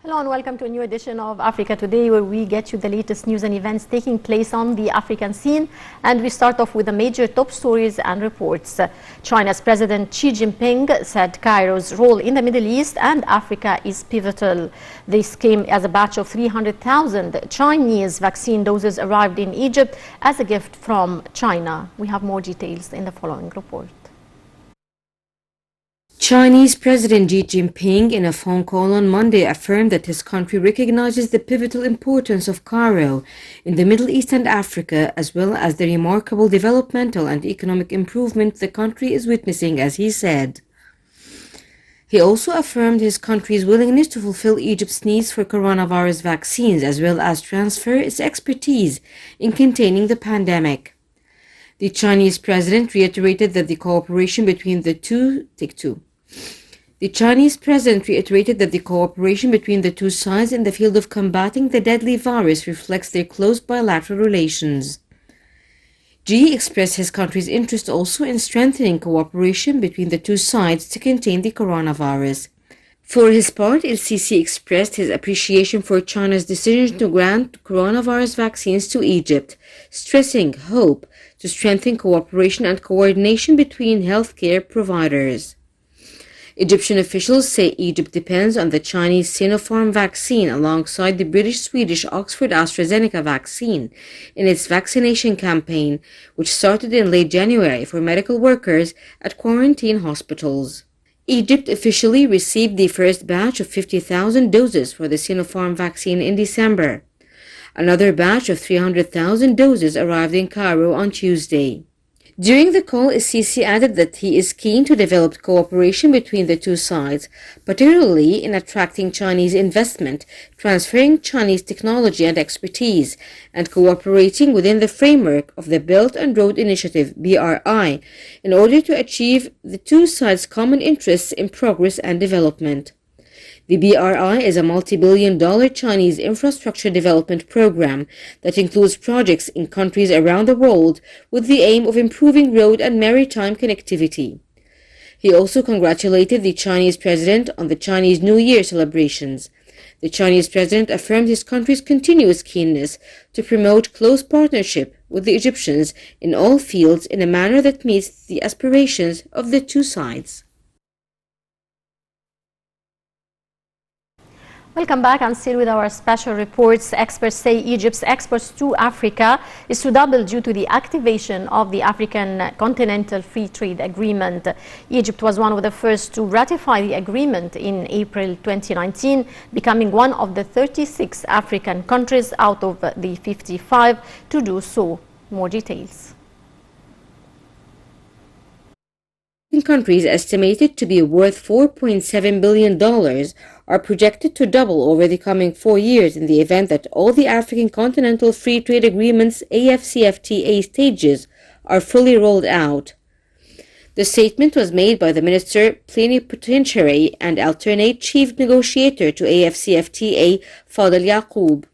Hello and welcome to a new edition of Africa Today, where we get you the latest news and events taking place on the African scene. And we start off with the major top stories and reports. China's President Xi Jinping said Cairo's role in the Middle East and Africa is pivotal. This came as a batch of 300,000 Chinese vaccine doses arrived in Egypt as a gift from China. We have more details in the following report. Chinese President Xi Jinping, in a phone call on Monday, affirmed that his country recognizes the pivotal importance of Cairo in the Middle East and Africa, as well as the remarkable developmental and economic improvement the country is witnessing, as he said. He also affirmed his country's willingness to fulfill Egypt's needs for coronavirus vaccines, as well as transfer its expertise in containing the pandemic. The Chinese president reiterated that the cooperation between the two sides in the field of combating the deadly virus reflects their close bilateral relations. Xi expressed his country's interest also in strengthening cooperation between the two sides to contain the coronavirus. For his part, el-Sisi expressed his appreciation for China's decision to grant coronavirus vaccines to Egypt, stressing hope to strengthen cooperation and coordination between healthcare providers. Egyptian officials say Egypt depends on the Chinese Sinopharm vaccine alongside the British-Swedish Oxford-AstraZeneca vaccine in its vaccination campaign, which started in late January for medical workers at quarantine hospitals. Egypt officially received the first batch of 50,000 doses for the Sinopharm vaccine in December. Another batch of 300,000 doses arrived in Cairo on Tuesday. During the call, el-Sisi added that he is keen to develop cooperation between the two sides, particularly in attracting Chinese investment, transferring Chinese technology and expertise, and cooperating within the framework of the Belt and Road Initiative (BRI) in order to achieve the two sides' common interests in progress and development. The BRI is a multi-billion-dollar Chinese infrastructure development program that includes projects in countries around the world with the aim of improving road and maritime connectivity. He also congratulated the Chinese president on the Chinese New Year celebrations. The Chinese president affirmed his country's continuous keenness to promote close partnership with the Egyptians in all fields in a manner that meets the aspirations of the two sides. Welcome back, and still with our special reports. Experts say Egypt's exports to Africa is to double due to the activation of the African Continental Free Trade Agreement. Egypt was one of the first to ratify the agreement in April 2019, becoming one of the 36 African countries out of the 55 to do so. More details. Countries estimated to be worth $4.7 billion are projected to double over the coming 4 years in the event that all the African Continental Free Trade Agreement's AFCFTA stages are fully rolled out. The statement was made by the Minister Plenipotentiary and alternate Chief Negotiator to AFCFTA, Fadel Yaqub.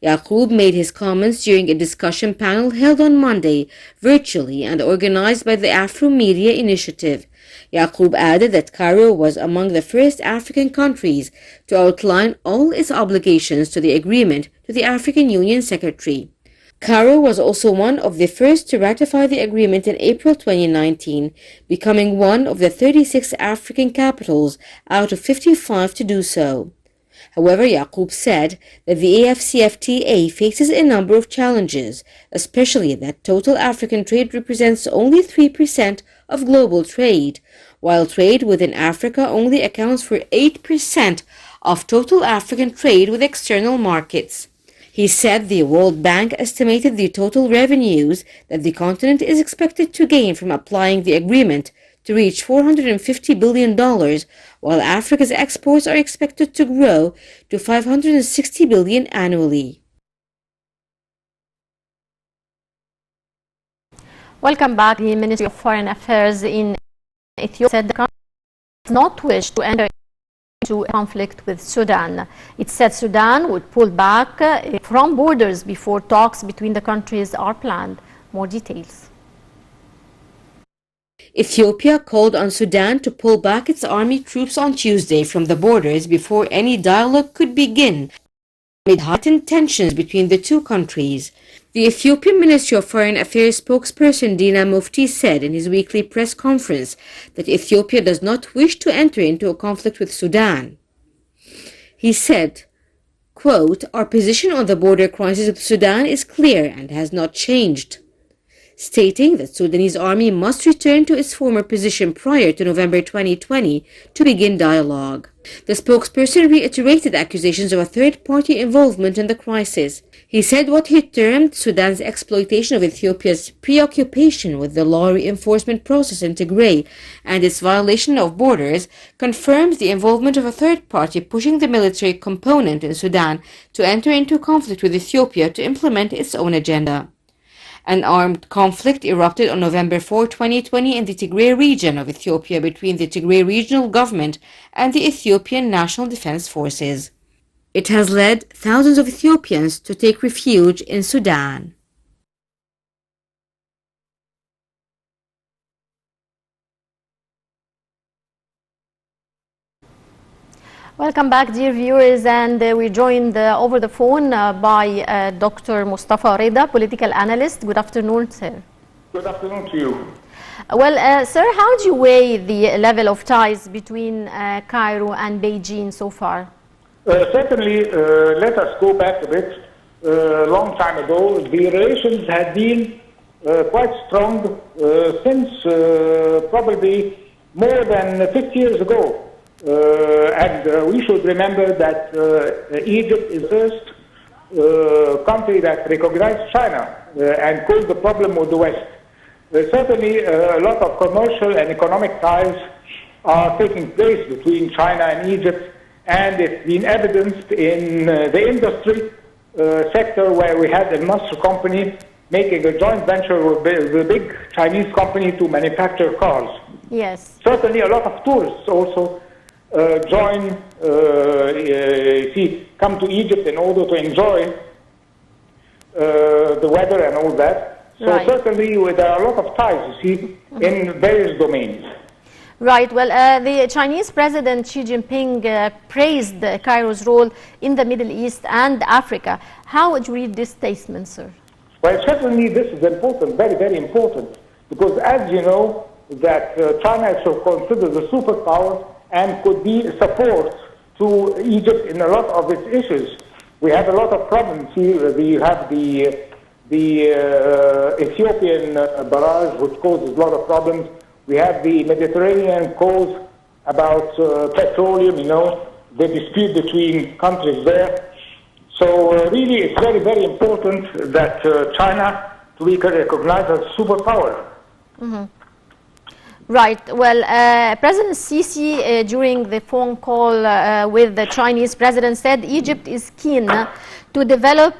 Yaqub made his comments during a discussion panel held on Monday, virtually and organized by the Afro Media Initiative. Yaqub added that Cairo was among the first African countries to outline all its obligations to the agreement to the African Union Secretary. Cairo was also one of the first to ratify the agreement in April 2019, becoming one of the 36 African capitals out of 55 to do so. However, Yaqub said that the AFCFTA faces a number of challenges, especially that total African trade represents only 3% of global trade, while trade within Africa only accounts for 8% of total African trade with external markets. He said the World Bank estimated the total revenues that the continent is expected to gain from applying the agreement to reach $450 billion, while Africa's exports are expected to grow to $560 billion annually. Welcome back. The Ministry of Foreign Affairs in Ethiopia said the country does not wish to enter into a conflict with Sudan. It said Sudan would pull back from borders before talks between the countries are planned. More details. Ethiopia called on Sudan to pull back its army troops on Tuesday from the borders before any dialogue could begin, amid heightened tensions between the two countries. The Ethiopian Ministry of Foreign Affairs spokesperson Dina Mufti said in his weekly press conference that Ethiopia does not wish to enter into a conflict with Sudan. He said, quote, "Our position on the border crisis with Sudan is clear and has not changed," stating that Sudanese army must return to its former position prior to November 2020 to begin dialogue. The spokesperson reiterated accusations of a third-party involvement in the crisis. He said what he termed Sudan's exploitation of Ethiopia's preoccupation with the law enforcement process in Tigray and its violation of borders confirms the involvement of a third party pushing the military component in Sudan to enter into conflict with Ethiopia to implement its own agenda. An armed conflict erupted on November 4, 2020 in the Tigray region of Ethiopia between the Tigray regional government and the Ethiopian National Defense Forces. It has led thousands of Ethiopians to take refuge in Sudan. Welcome back, dear viewers, and we're joined over the phone by Dr. Mustafa Reda, political analyst. Good afternoon, sir. Good afternoon to you. Well, sir, how do you weigh the level of ties between Cairo and Beijing so far? Certainly, let us go back a bit. Long time ago, the relations had been quite strong since probably more than 50 years ago. And we should remember that Egypt is the first country that recognized China and caused the problem with the West. Certainly, a lot of commercial and economic ties are taking place between China and Egypt, and it's been evidenced in the industry sector, where we had a Nasr company making a joint venture with a big Chinese company to manufacture cars. Yes. Certainly, a lot of tourists also come to Egypt in order to enjoy the weather and all that. So right. Certainly there are a lot of ties, you see, in various domains. Right. Well, the Chinese President Xi Jinping praised Cairo's role in the Middle East and Africa. How would you read this statement, sir? Well, certainly this is important, very, very important, because as you know, that China is considered a superpower and could be a support to Egypt in a lot of its issues. We have a lot of problems here. We have the Ethiopian barrage, which causes a lot of problems. We have the Mediterranean cause about petroleum, you know, the dispute between countries there. So really it's very, very important that China to be recognized as a superpower. Mm-hmm. Right. Well, President Sisi, during the phone call with the Chinese president, said Egypt is keen to develop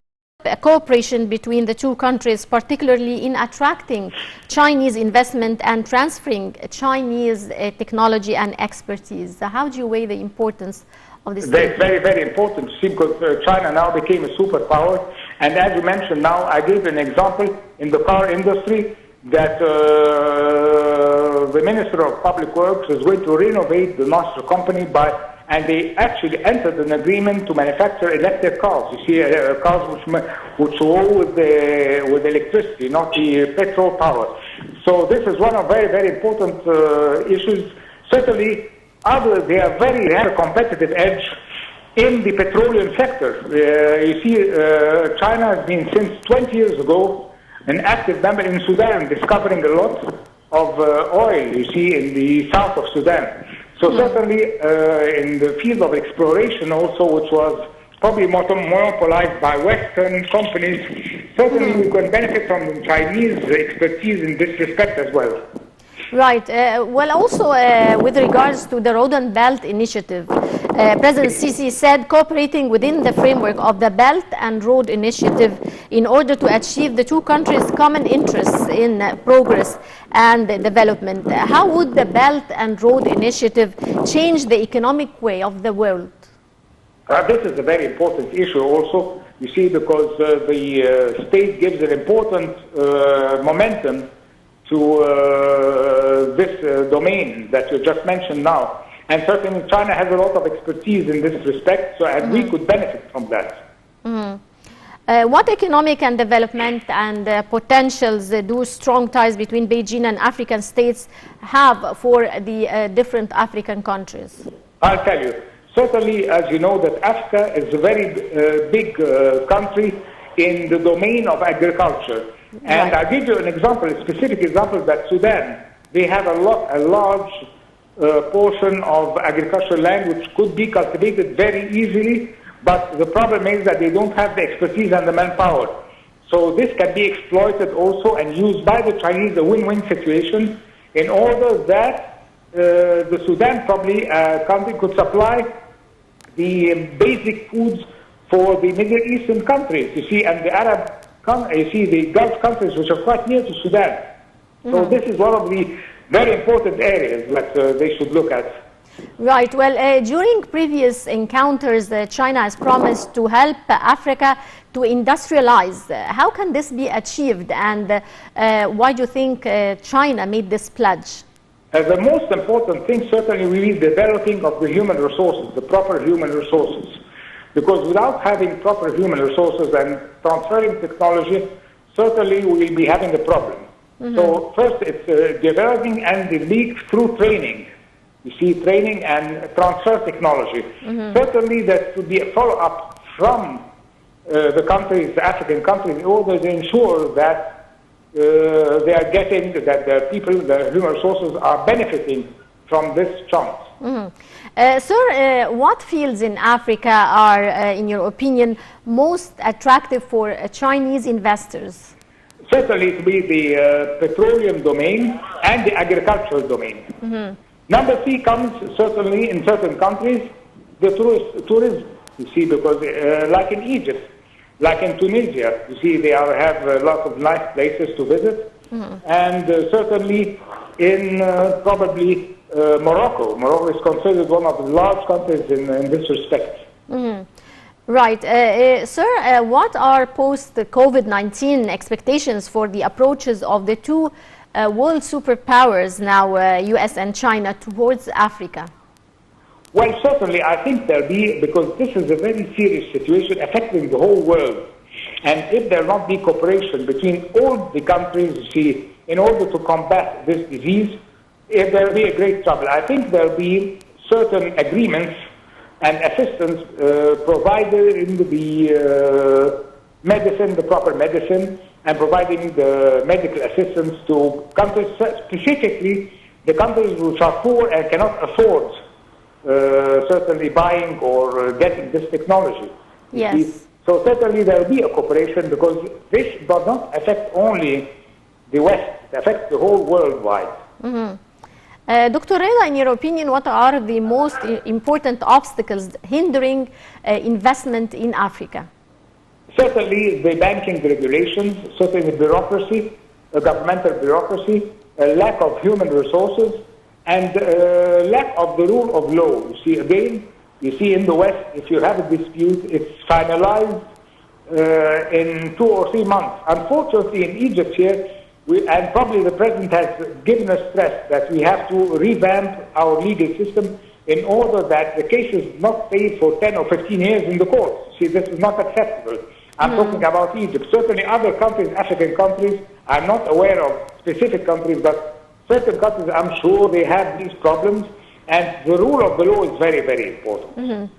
a cooperation between the two countries, particularly in attracting Chinese investment and transferring Chinese technology and expertise. How do you weigh the importance of this? Very, very, very important, see, because China now became a superpower. And as you mentioned now, I gave an example in the car industry that the Minister of Public Works is going to renovate the Nasr company and they actually entered an agreement to manufacture electric cars. You see, cars which roll with electricity, not the petrol power. So this is one of very, very important issues. Certainly, they have a competitive edge in the petroleum sector. You see, China has been since 20 years ago an active member in Sudan, discovering a lot of oil, you see, in the south of Sudan. So certainly in the field of exploration also, which was probably monopolized by Western companies, certainly we can benefit from the Chinese expertise in this respect as well. Right. Well, also with regards to the Road and Belt Initiative, President Sisi said cooperating within the framework of the Belt and Road Initiative in order to achieve the two countries' common interests in progress and development. How would the Belt and Road Initiative change the economic way of the world? This is a very important issue also, you see, because the state gives an important momentum to this domain that you just mentioned now. And certainly China has a lot of expertise in this respect, so and we could benefit from that. What economic and development and potentials do strong ties between Beijing and African states have for the different African countries? I'll tell you. Certainly, as you know, that Africa is a very big country in the domain of agriculture. And I'll give you an example, a specific example, that Sudan, they have a large portion of agricultural land which could be cultivated very easily, but the problem is that they don't have the expertise and the manpower. So this can be exploited also and used by the Chinese, a win-win situation, in order that the Sudan probably country could supply the basic foods for the Middle Eastern countries, you see, and the the Gulf countries which are quite near to Sudan. So this is one of the very important areas that they should look at. Right. Well, during previous encounters, China has promised to help Africa to industrialize. How can this be achieved, and why do you think China made this pledge? The most important thing certainly will be developing of the human resources, the proper human resources. Because without having proper human resources and transferring technology, certainly we will be having a problem. So first it's developing and the lead through training. You see, training and transfer technology. Certainly there should be a follow-up from the countries, the African countries, in order to ensure that they are getting, that the people, the human resources are benefiting from this chance. Sir, what fields in Africa are, in your opinion, most attractive for Chinese investors? Certainly it will be the petroleum domain and the agricultural domain. Number 3 comes certainly in certain countries, the tourism, you see, because like in Egypt, like in Tunisia, you see, they have a lot of nice places to visit. And certainly in probably Morocco. Morocco is considered one of the large countries in this respect. Right. Sir, what are post-COVID-19 expectations for the approaches of the two world superpowers now, US and China, towards Africa? Well, certainly I think there'll be, because this is a very serious situation affecting the whole world. And if there not be cooperation between all the countries, you see, in order to combat this disease, there'll be a great trouble. I think there'll be certain agreements and assistance provided in the medicine, the proper medicine, and providing the medical assistance to countries, specifically the countries which are poor and cannot afford certainly buying or getting this technology. Yes. So certainly there will be a cooperation, because this does not affect only the West, it affects the whole worldwide. Dr. Reda, in your opinion, what are the most important obstacles hindering investment in Africa? Certainly the banking regulations, certainly bureaucracy, governmental bureaucracy, a lack of human resources, and lack of the rule of law. You see, again, you see in the West, if you have a dispute, it's finalized in 2 or 3 months. Unfortunately, in Egypt here, and probably the President has given us stress that we have to revamp our legal system in order that the cases not stay for 10 or 15 years in the courts. See, this is not acceptable. I'm talking about Egypt. Certainly other countries, African countries, I'm not aware of specific countries, but certain countries, I'm sure they have these problems, and the rule of the law is very, very important.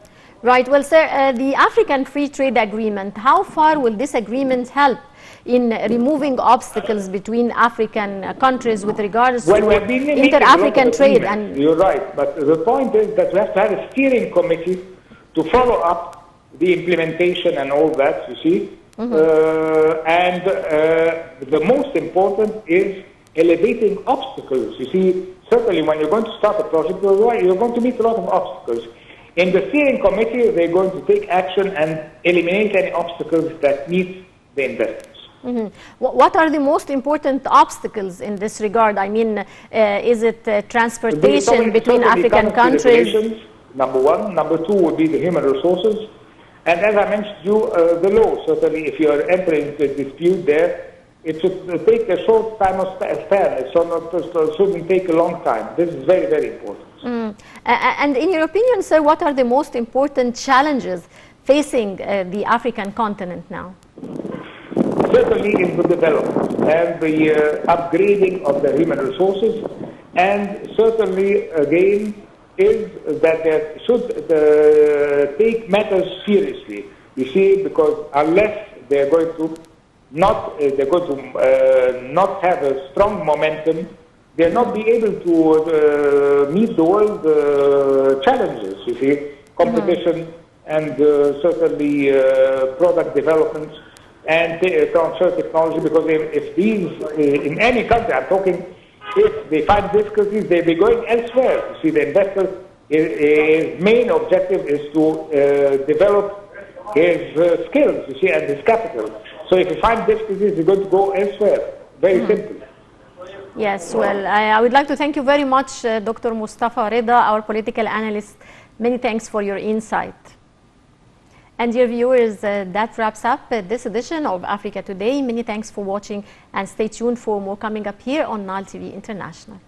Right. Well, sir, the African Free Trade Agreement, how far will this agreement help in removing obstacles between African countries with regards to inter-African trade? And you're right, but the point is that we have to have a steering committee to follow up the implementation and all that, you see. And the most important is elevating obstacles. You see, certainly when you're going to start a project, you're going to meet a lot of obstacles. In the steering committee, they're going to take action and eliminate any obstacles that meet the investors. What are the most important obstacles in this regard? I mean, is it transportation between African countries? Number 1. Number 2 would be the human resources. And as I mentioned you, the law, certainly if you are entering into a dispute there, it should take a short time of span. It shouldn't take a long time. This is very, very important. And in your opinion, sir, what are the most important challenges facing the African continent now? Certainly in the development and the upgrading of the human resources, and certainly again is that they should take matters seriously. You see, because unless they're going to not have a strong momentum, they'll not be able to meet the world challenges. You see, competition and certainly product development and transfer technology. Because if these in any country, I'm talking, if they find difficulties, they'll be going elsewhere. You see, the investor, his main objective is to develop his skills, you see, and his capital. So if you find difficulties, you're going to go elsewhere. Very simple. Yes, well, I would like to thank you very much, Dr. Mustafa Reda, our political analyst. Many thanks for your insight. And dear viewers, that wraps up this edition of Africa Today. Many thanks for watching, and stay tuned for more coming up here on Nile TV International.